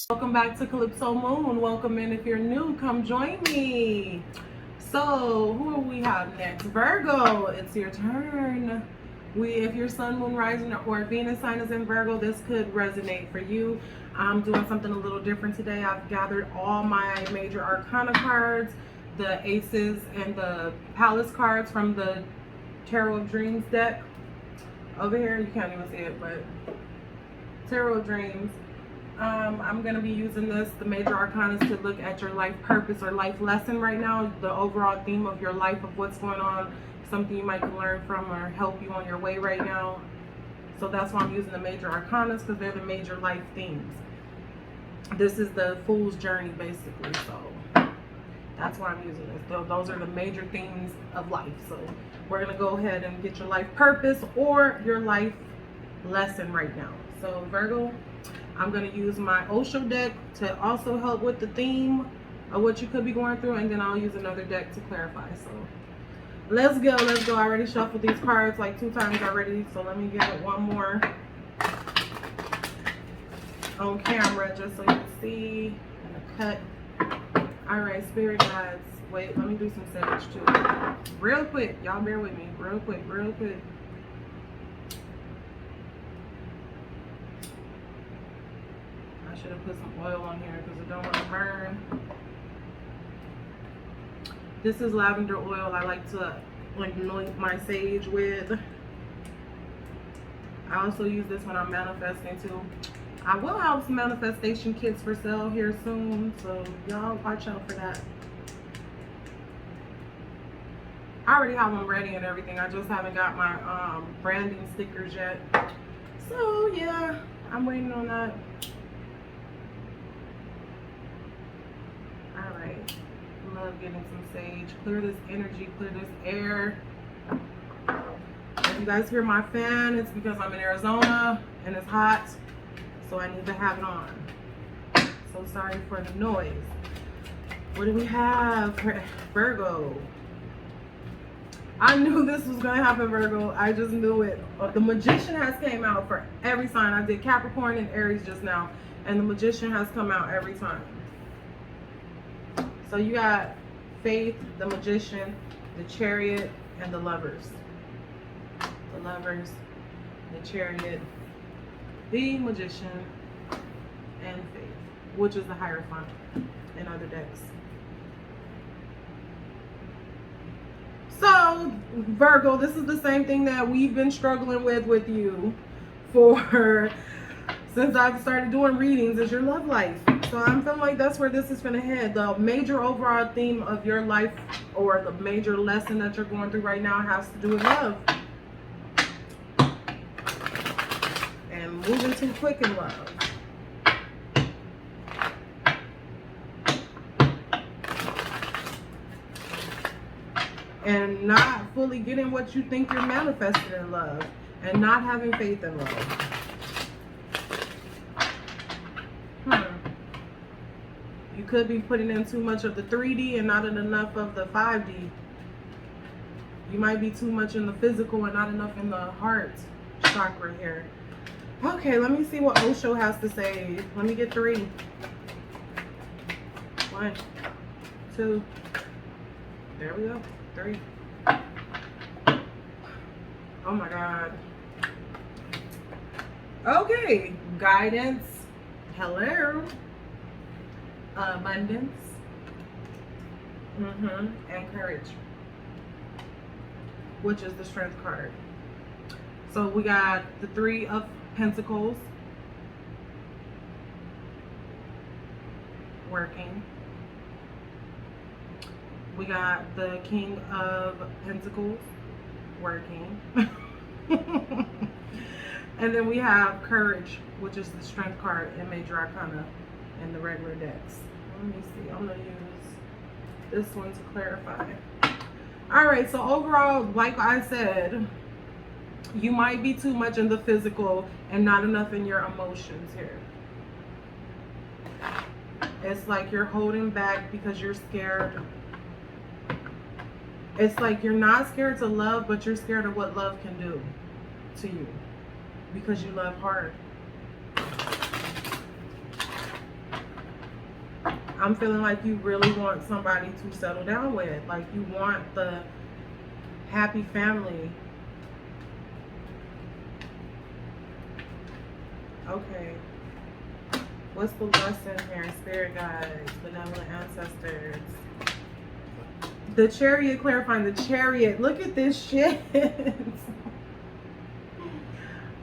Welcome back to Calypso Moon. Welcome in if you're new. Come join me. So, who do we have next? Virgo, it's your turn. If your sun, moon, rising, or Venus sign is in Virgo, this could resonate for you. I'm doing something a little different today. I've gathered all my major arcana cards, the aces and the palace cards from the Tarot of Dreams deck. Over here, you can't even see it, but Tarot of Dreams. I'm going to be using the major arcanas, to look at your life purpose or life lesson right now, the overall theme of your life, of what's going on, something you might learn from or help you on your way right now. So that's why I'm using the major arcanas, because they're the major life themes. This is the fool's journey, basically. So that's why I'm using this. Those are the major themes of life. So we're going to go ahead and get your life purpose or your life lesson right now. So Virgo, I'm going to use my Osho deck to also help with the theme of what you could be going through, and then I'll use another deck to clarify. So let's go. I already shuffled these cards like 2 times already, so let me give it one more on camera just so you can see and cut. All right, spirit guides. Wait, let me do some sage too. Real quick, y'all bear with me. Real quick. I should have put some oil on here because it don't want to burn. This is lavender oil I like to anoint my sage with. I also use this when I'm manifesting too. I will have some manifestation kits for sale here soon, so y'all watch out for that. I already have them ready and everything. I just haven't got my branding stickers yet. So yeah, I'm waiting on that. Alright, love getting some sage. Clear this energy, clear this air. If you guys hear my fan, it's because I'm in Arizona and it's hot, so I need to have it on. So sorry for the noise. What do we have for Virgo? I knew this was going to happen, Virgo. I just knew it. The Magician has came out for every sign. I did Capricorn and Aries just now, and the Magician has come out every time. So you got Faith, the Magician, the Chariot, and the Lovers. The Lovers, the Chariot, the Magician, and Faith, which is the Hierophant in other decks. So, Virgo, this is the same thing that we've been struggling with you for since I've started doing readings, is your love life. So I'm feeling like that's where this is going to head. The major overall theme of your life, or the major lesson that you're going through right now, has to do with love. And moving too quick in love. And not fully getting what you think you're manifesting in love. And not having faith in love. You could be putting in too much of the 3D and not enough of the 5D. You might be too much in the physical and not enough in the heart chakra here. Okay, let me see what Osho has to say. Let me get 3. 1, 2. There we go. 3. Oh my God. Okay, guidance. Hello. Abundance. And courage, which is the Strength card. So we got the 3 of Pentacles working. We got the King of Pentacles working. And then we have Courage, which is the Strength card in Major Arcana in the regular decks. Let me see. I'm going to use this one to clarify. Alright, so overall, like I said, you might be too much in the physical and not enough in your emotions here. It's like you're holding back because you're scared. It's like you're not scared to love, but you're scared of what love can do to you because you love hard. I'm feeling like you really want somebody to settle down with. Like you want the happy family. Okay. What's the lesson here? Spirit guides, benevolent ancestors. The Chariot clarifying. The Chariot. Look at this shit.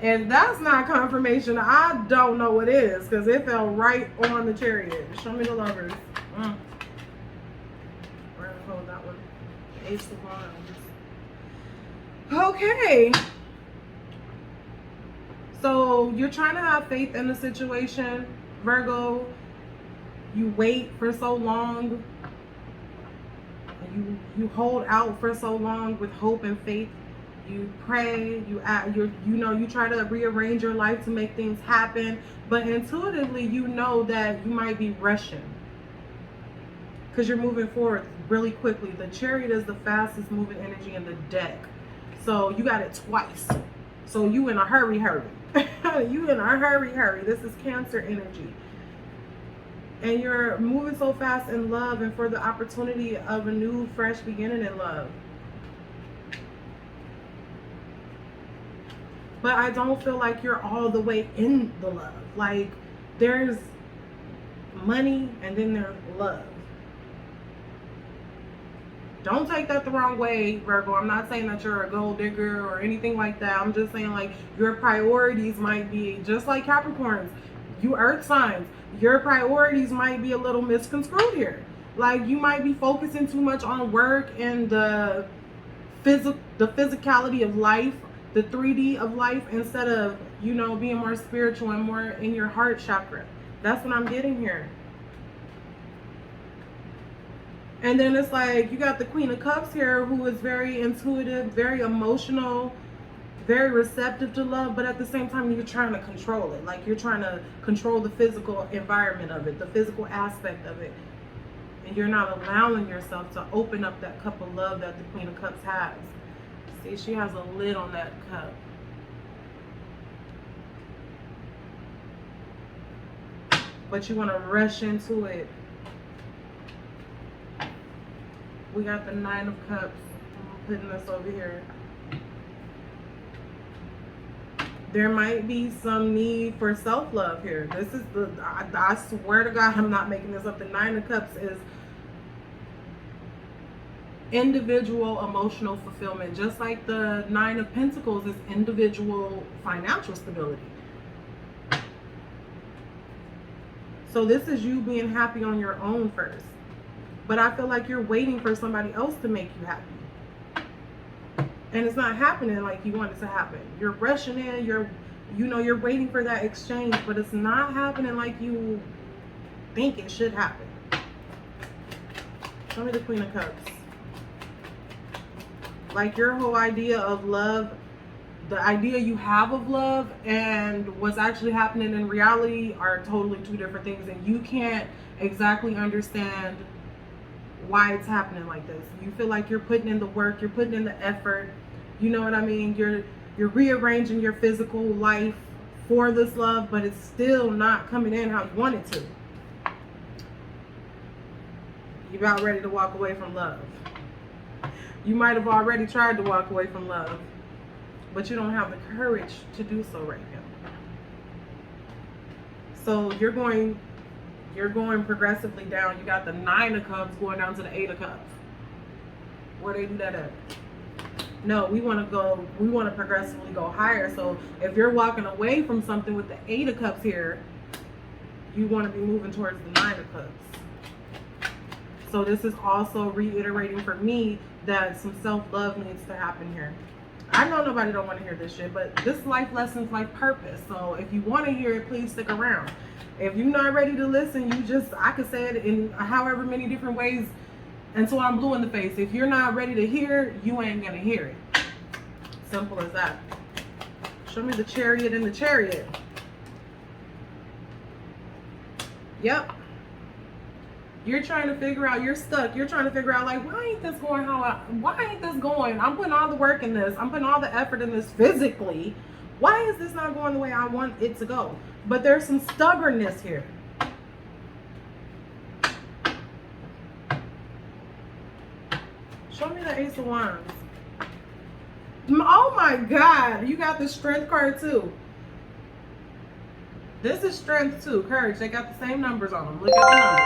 And that's not confirmation. I don't know what is, because it fell right on the Chariot. Show me the lovers. We're gonna hold that one. Ace of Wands. Okay. So you're trying to have faith in the situation, Virgo. You wait for so long. You hold out for so long with hope and faith. You pray, you try to rearrange your life to make things happen, but intuitively you know that you might be rushing because you're moving forward really quickly. The Chariot is the fastest moving energy in the deck, so you got it twice. So you in a hurry. You in a hurry. This is Cancer energy. And you're moving so fast in love and for the opportunity of a new, fresh beginning in love. But I don't feel like you're all the way in the love. Like, there's money and then there's love. Don't take that the wrong way, Virgo. I'm not saying that you're a gold digger or anything like that. I'm just saying, like, your priorities might be, just like Capricorns, you earth signs, your priorities might be a little misconstrued here. Like, you might be focusing too much on work and the physicality of life, the 3D of life, instead of, being more spiritual and more in your heart chakra. That's what I'm getting here. And then it's like you got the Queen of Cups here, who is very intuitive, very emotional, very receptive to love, but at the same time you're trying to control it. Like, you're trying to control the physical environment of it, the physical aspect of it. And you're not allowing yourself to open up that cup of love that the Queen of Cups has. See, she has a lid on that cup. But you want to rush into it. We got the Nine of Cups. I'm putting this over here. There might be some need for self-love here. This is I swear to God, I'm not making this up. The Nine of Cups is individual emotional fulfillment. Just like the Nine of Pentacles is individual financial stability. So this is you being happy on your own first. But I feel like you're waiting for somebody else to make you happy. And it's not happening like you want it to happen. You're rushing in, you're waiting for that exchange, but it's not happening like you think it should happen. Show me the Queen of Cups. Like, your whole idea of love, the idea you have of love and what's actually happening in reality are totally two different things, and you can't exactly understand why it's happening like this. You feel like you're putting in the work, you're putting in the effort, you know what I mean? You're rearranging your physical life for this love, but it's still not coming in how you want it to. You're about ready to walk away from love. You might have already tried to walk away from love, but you don't have the courage to do so right now. So you're going progressively down. You got the Nine of Cups going down to the Eight of Cups. Where they do that at? No, we want to progressively go higher. So if you're walking away from something with the Eight of Cups here, you want to be moving towards the Nine of Cups. So this is also reiterating for me that some self-love needs to happen here. I know nobody don't want to hear this shit, but this life lesson's life purpose. So if you want to hear it, please stick around. If you're not ready to listen, I could say it in however many different ways until I'm blue in the face. If you're not ready to hear, you ain't gonna hear it. Simple as that. Show me the Chariot and the Chariot. Yep. You're trying to figure out, you're stuck. You're trying to figure out, like, why ain't this going why ain't this going? I'm putting all the work in this. I'm putting all the effort in this physically. Why is this not going the way I want it to go? But there's some stubbornness here. Show me the Ace of Wands. Oh my God, you got the Strength card too. This is Strength too, Courage. They got the same numbers on them. Look at the numbers.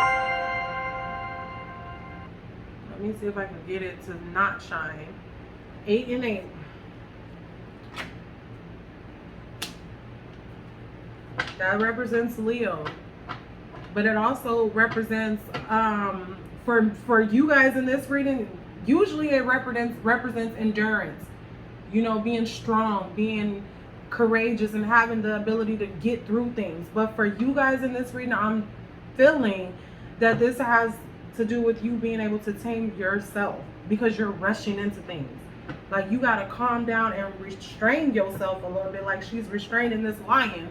Let me see if I can get it to not shine. 8 and 8. That represents Leo. But it also represents, for you guys in this reading, usually it represents endurance. You know, being strong, being courageous, and having the ability to get through things. But for you guys in this reading, I'm feeling that this has to do with you being able to tame yourself, because you're rushing into things. Like, you got to calm down and restrain yourself a little bit, like she's restraining this lion.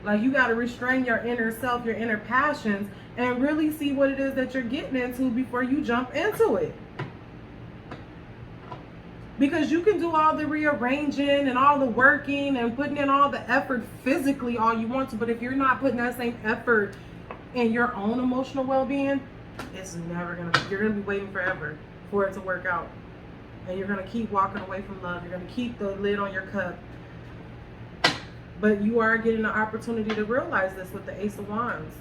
Like, you got to restrain your inner self, your inner passions, and really see what it is that you're getting into before you jump into it. Because you can do all the rearranging and all the working and putting in all the effort physically all you want to, but if you're not putting that same effort in your own emotional well-being, it's never gonna, you're gonna be waiting forever for it to work out. And you're gonna keep walking away from love. You're gonna keep the lid on your cup. But you are getting the opportunity to realize this with the Ace of Wands.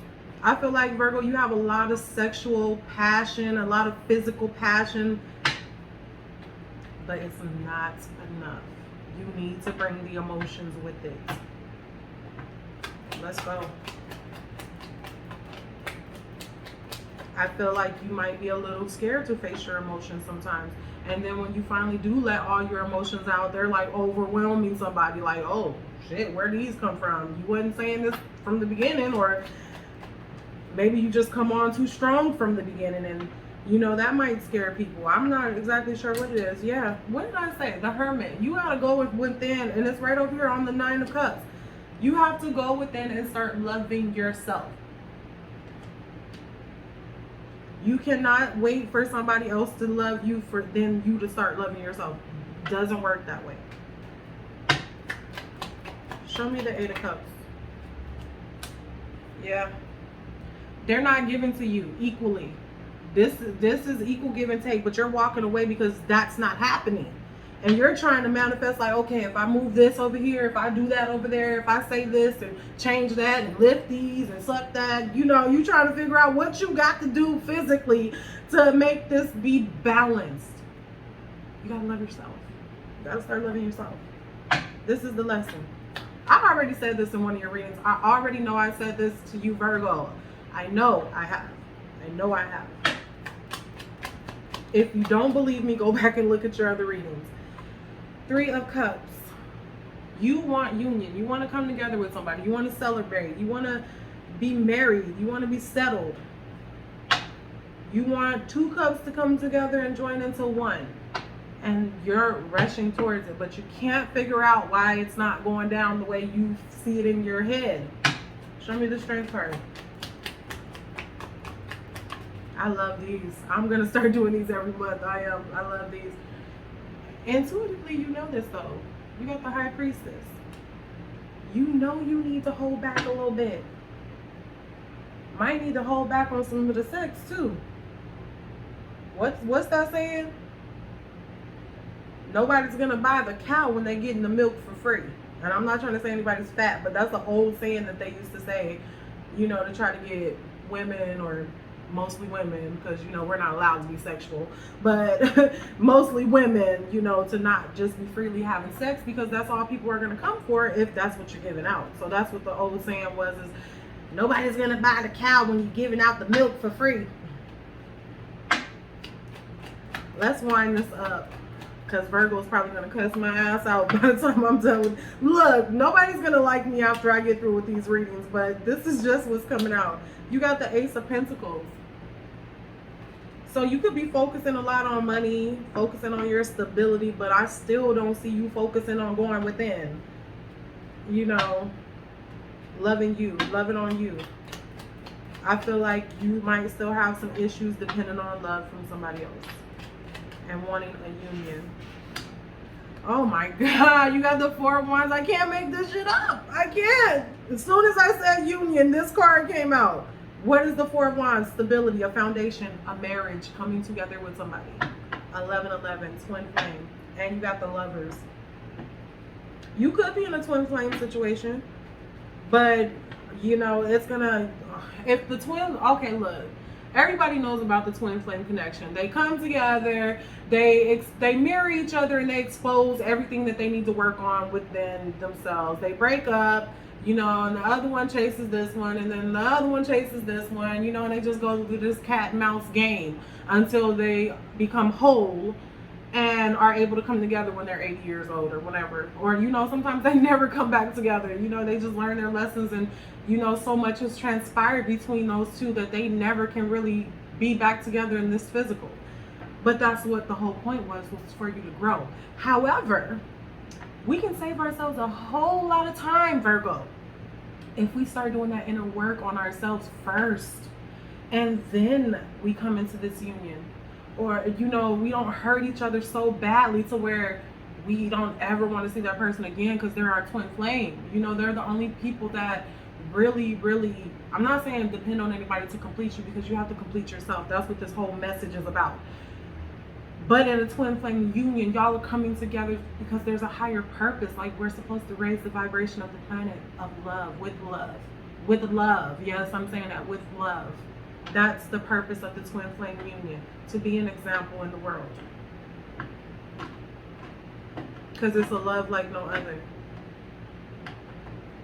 I feel like, Virgo, you have a lot of sexual passion, a lot of physical passion, but it's not enough. You need to bring the emotions with it. Let's go. I feel like you might be a little scared to face your emotions sometimes. And then when you finally do let all your emotions out, they're like overwhelming somebody. Like, oh shit, where do these come from? You wasn't saying this from the beginning, or maybe you just come on too strong from the beginning, and you know, that might scare people. I'm not exactly sure what it is. Yeah, what did I say? The Hermit. You gotta go within, and it's right over here on the 9 of Cups. You have to go within and start loving yourself. You cannot wait for somebody else to love you for then you to start loving yourself. Doesn't work that way. Show me the 8 of Cups. Yeah. They're not giving to you equally. This is equal give and take, but you're walking away because that's not happening. And you're trying to manifest like, okay, if I move this over here, if I do that over there, if I say this and change that and lift these and suck that, you know, you trying to figure out what you got to do physically to make this be balanced. You gotta love yourself. You gotta start loving yourself. This is the lesson. I already said this in one of your readings. I already know I said this to you, Virgo. I know I have. I know I have. If you don't believe me, go back and look at your other readings. 3 of Cups. You want union. You want to come together with somebody. You want to celebrate. You want to be married. You want to be settled. You want 2 cups to come together and join into one. And you're rushing towards it, but you can't figure out why it's not going down the way you see it in your head. Show me the Strength card. I love these. I'm going to start doing these every month. I love these. Intuitively, you know this though. You got the High Priestess. You know you need to hold back a little bit. Might need to hold back on some of the sex too. What's that saying? Nobody's going to buy the cow when they're getting the milk for free. And I'm not trying to say anybody's fat, but that's the old saying that they used to say, you know, to try to get women, or mostly women, because, you know, we're not allowed to be sexual, but mostly women, you know, to not just be freely having sex, because that's all people are going to come for if that's what you're giving out. So that's what the old saying was, is nobody's going to buy the cow when you're giving out the milk for free. Let's wind this up, because Virgo's probably going to cuss my ass out by the time I'm done with. Look, nobody's going to like me after I get through with these readings, but this is just what's coming out. You got the Ace of Pentacles. So you could be focusing a lot on money, focusing on your stability, but I still don't see you focusing on going within. You know, loving you, loving on you. I feel like you might still have some issues depending on love from somebody else and wanting a union. Oh my God, you got the 4 of Wands. I can't make this shit up. I can't. As soon as I said union, this card came out. What is the 4 of Wands? Stability, a foundation, a marriage, coming together with somebody. 1111, twin flame. And you got the Lovers. You could be in a twin flame situation, but you know, it's gonna, if the twin, okay, look, everybody knows about the twin flame connection. They come together, they mirror each other, and they expose everything that they need to work on within themselves. They break up, you know, and the other one chases this one, and then the other one chases this one, you know, and they just go through this cat and mouse game until they become whole and are able to come together when they're 80 years old or whatever. Or, you know, sometimes they never come back together. You know, they just learn their lessons, and, you know, so much has transpired between those two that they never can really be back together in this physical. But that's what the whole point was for you to grow. However, we can save ourselves a whole lot of time, Virgo, if we start doing that inner work on ourselves first, and then we come into this union. Or, you know, we don't hurt each other so badly to where we don't ever want to see that person again because they're our twin flame. You know, they're the only people that really, I'm not saying depend on anybody to complete you, because you have to complete yourself. That's what this whole message is about. But in a twin flame union, y'all are coming together because there's a higher purpose. Like, we're supposed to raise the vibration of the planet of love, with love. With love. Yes, I'm saying that, with love. That's the purpose of the twin flame union, to be an example in the world. Because it's a love like no other.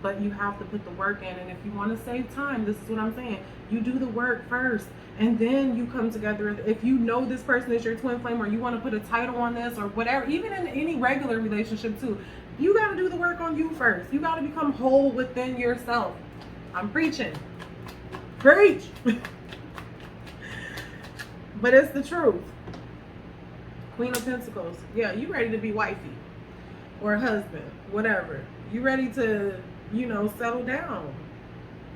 But you have to put the work in, and if you want to save time, this is what I'm saying. You do the work first, and then you come together. If you know this person is your twin flame, or you want to put a title on this, or whatever, even in any regular relationship too, you got to do the work on you first. You got to become whole within yourself. I'm preaching. Preach. But it's the truth. Queen of Pentacles. Yeah, you ready to be wifey or husband, whatever. You ready to, you know, settle down.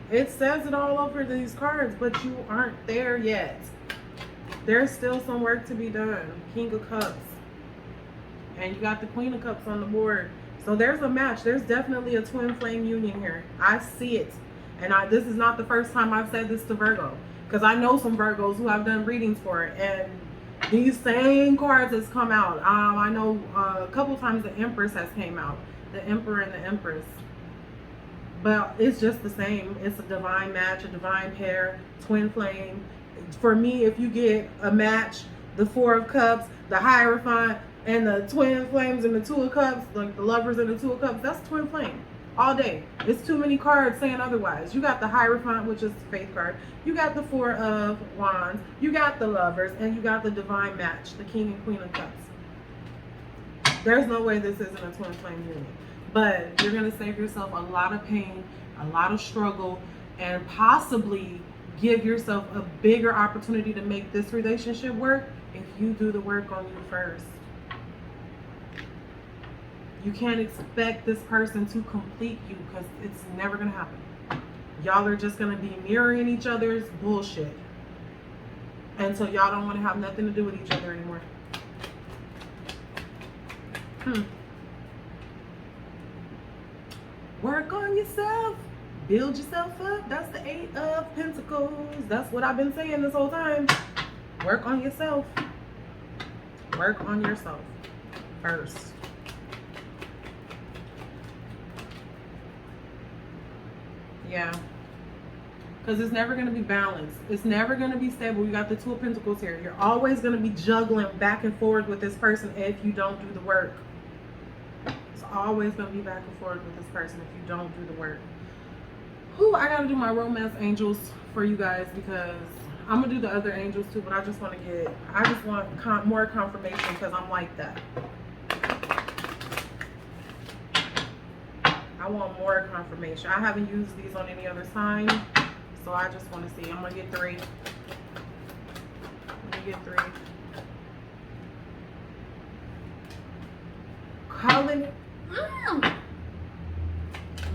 It says it all over these cards, but you aren't there yet. There's still some work to be done. King of Cups. And you got the Queen of Cups on the board. So there's a match. There's definitely a twin flame union here. I see it. And this is not the first time I've said this to Virgo, because I know some Virgos who I've done readings for, and these same cards has come out. I know a couple times the Empress has came out, the Emperor and the Empress. But it's just the same. It's a divine match, a divine pair, twin flame. For me, if you get a match, the Four of Cups, the Hierophant, and the twin flames and the Two of Cups, like the Lovers and the Two of Cups, that's twin flame. All day. It's too many cards saying otherwise. You got the Hierophant, which is the faith card. You got the Four of Wands. You got the Lovers, and you got the divine match, the King and Queen of Cups. There's no way this isn't a twin flame union. But you're going to save yourself a lot of pain, a lot of struggle, and possibly give yourself a bigger opportunity to make this relationship work if you do the work on you first. You can't expect this person to complete you, because it's never going to happen. Y'all are just going to be mirroring each other's bullshit until y'all don't want to have nothing to do with each other anymore. Work on yourself. Build yourself up. That's the Eight of Pentacles. That's what I've been saying this whole time. Work on yourself. Work on yourself first. Yeah. Because it's never going to be balanced. It's never going to be stable. You got the Two of Pentacles here. You're always going to be juggling back and forth with this person if you don't do the work. It's always going to be back and forth with this person if you don't do the work. Whew, I got to do my romance angels for you guys, because I'm going to do the other angels too, but I just want more confirmation, because I'm like that. I want more confirmation. I haven't used these on any other sign, so I just want to see. I'm going to get 3. Let me get 3. Calling.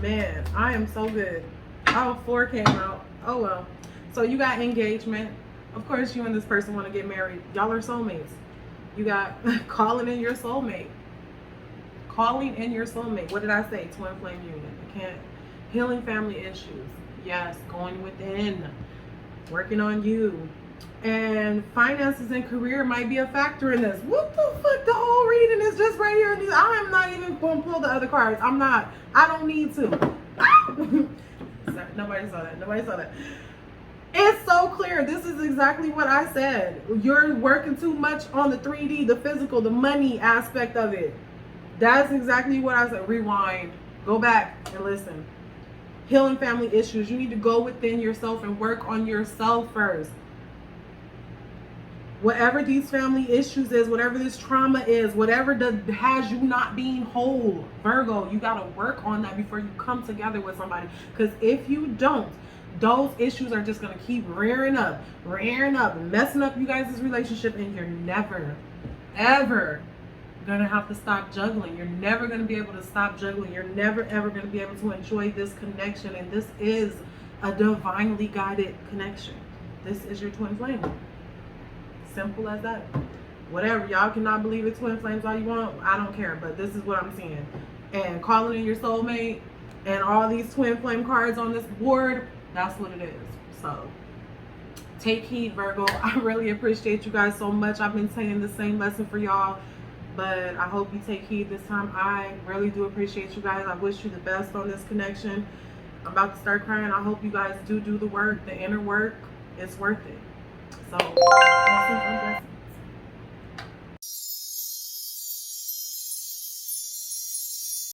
Man, I am so good. Oh, 4 came out. Oh, well. So you got engagement. Of course, you and this person want to get married. Y'all are soulmates. You got calling in your soulmate. Calling in your soulmate. What did I say? Twin flame union. I can't. Healing family issues. Yes, going within. Working on you. And finances and career might be a factor in this. What the fuck? The whole reading is just right here. I am not even going to pull the other cards. I'm not. I don't need to. Sorry, nobody saw that. Nobody saw that. It's so clear. This is exactly what I said. You're working too much on the 3D, the physical, the money aspect of it. That's exactly what I said. Rewind. Go back and listen. Healing family issues. You need to go within yourself and work on yourself first. Whatever these family issues is, whatever this trauma is, whatever has you not being whole, Virgo, you got to work on that before you come together with somebody. Because if you don't, those issues are just going to keep rearing up, messing up you guys' relationship, and you're never, ever going to have to stop juggling. You're never going to be able to stop juggling. You're never, ever going to be able to enjoy this connection. And this is a divinely guided connection. This is your twin flame. Simple as that. Whatever, y'all cannot believe it, twin flames all you want, I don't care, but this is what I'm seeing. And calling in your soulmate and all these twin flame cards on this board, that's what it is. So take heed, Virgo. I really appreciate you guys so much. I've been saying the same lesson for y'all, but I hope you take heed this time. I really do appreciate you guys. I wish you the best on this connection. I'm about to start crying. I hope you guys do the work, the inner work. It's worth it. So, blessings on blessings.